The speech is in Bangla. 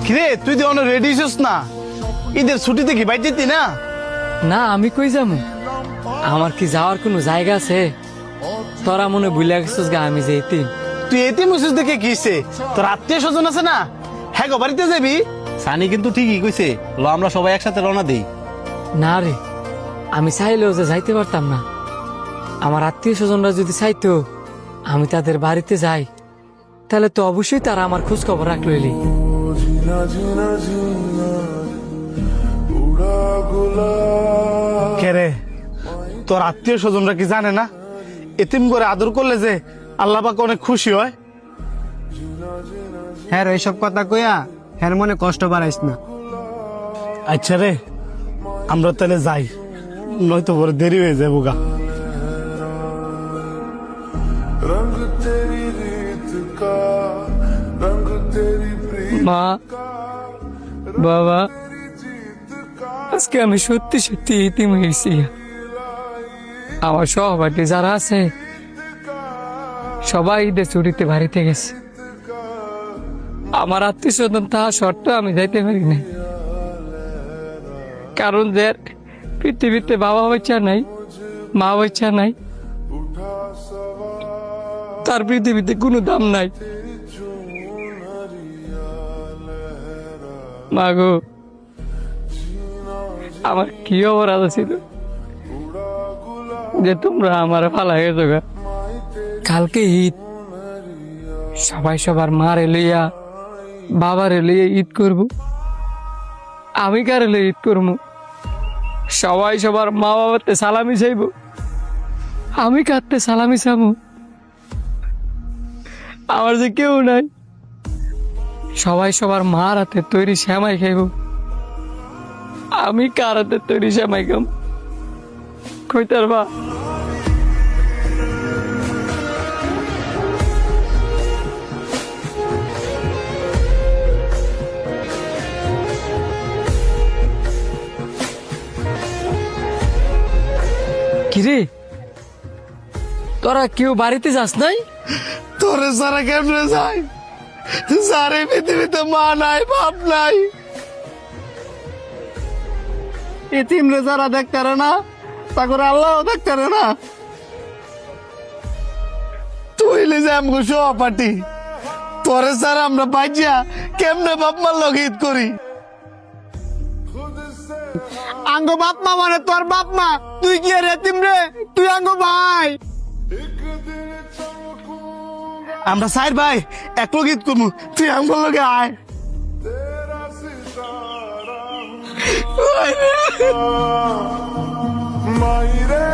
কিরে তুই তো অনেক রেডি হইছিস না? ঈদের ছুটিতে কি বাইর যেতি না? না আমি কই যাবো? আমার কি যাওয়ার কোনো জায়গা আছে? তোরা মনে ভুলে গেছিস গা আমি যে এতিম। তুই এতিম হইছিস দেখে কি হইছে? তোর আত্মীয় স্বজন আছে না, হ্যাঁ গো বাড়িতে যাবি? সানি কিন্তু ঠিকই কইছে, ল আমরা সবাই একসাথে রওনা দেই। না রে, আমি চাইলেও যে যাইতে পারতাম না। আমার আত্মীয় স্বজনরা যদি চাইতো আমি তাদের বাড়িতে যাই, তাহলে তো অবশ্যই তারা আমার খোঁজ খবর রাখলো। কে রে, তোর আত্মীয় স্বজনরা কি জানে না এতিম করে আদর করলে যে আল্লাহ পাক অনেক খুশি হয়? হ্যাঁ এইসব কথা কইয়া হ্যাঁ মনে কষ্ট বাড়াইস না। আচ্ছা রে, আমরা তাহলে যাই, নয়তো বড় দেরি হয়ে যাবো গা। মা, বাবা, আজকে আমি সত্যি সত্যি এতিম হয়েছি। আমার সহপাঠী যারা আছে সবাই ঈদের ছুটিতে বাড়িতে গেছে। আমার আত্মীয় স্বজন তাহা শর্ত আমি যাইতে পারি না, কারণ যে পৃথিবীতে বাবা বাচ্চা নাই, মা বাচ্চা নাই, তার পৃথিবীতে কোনো দাম নাই। মা গো, আমার কি অপরাধ ছিল যে তোমরা আমার ফালা গেছো গা? কালকে ঈদ, সবাই সবার মারে লইয়া বাবারে লইয়া ঈদ করব। আমি কারে লইয়া ঈদ করবো? সবাই সবার মা বাবাতে সালামি চাইব, আমি কাঁদতে সালামি চাবো? আমার যে কেউ নাই। সবাই সবার মার হাতে তৈরি শ্যামাই খাইব, আমি কার হাতে তৈরি শ্যামাই খাম? কইতার বা কিরে, তোরা কেউ বাড়িতে যাস নাই? তোরে সারা কেমনে যায়? সারে পৃথিবীতে মা নাই, বাপ নাই, এতিম রে যারা দেখতে না তা করে আল্লাহ দেখতে না। তুই লে যে আমগো সহপাঠী, তোরে সারা আমরা বাইজা কেমনে বাপ মার লগে ঈদ করি? আঙ্গো বাপ মা মানে তোর বাপ মা, তুই কি আর এতিম রে? তুই আঙ্গো ভাই। আমরা সাইর ভাই এক লগে ঈদ করবো, তুই আমগো লগে আয়। মাইরে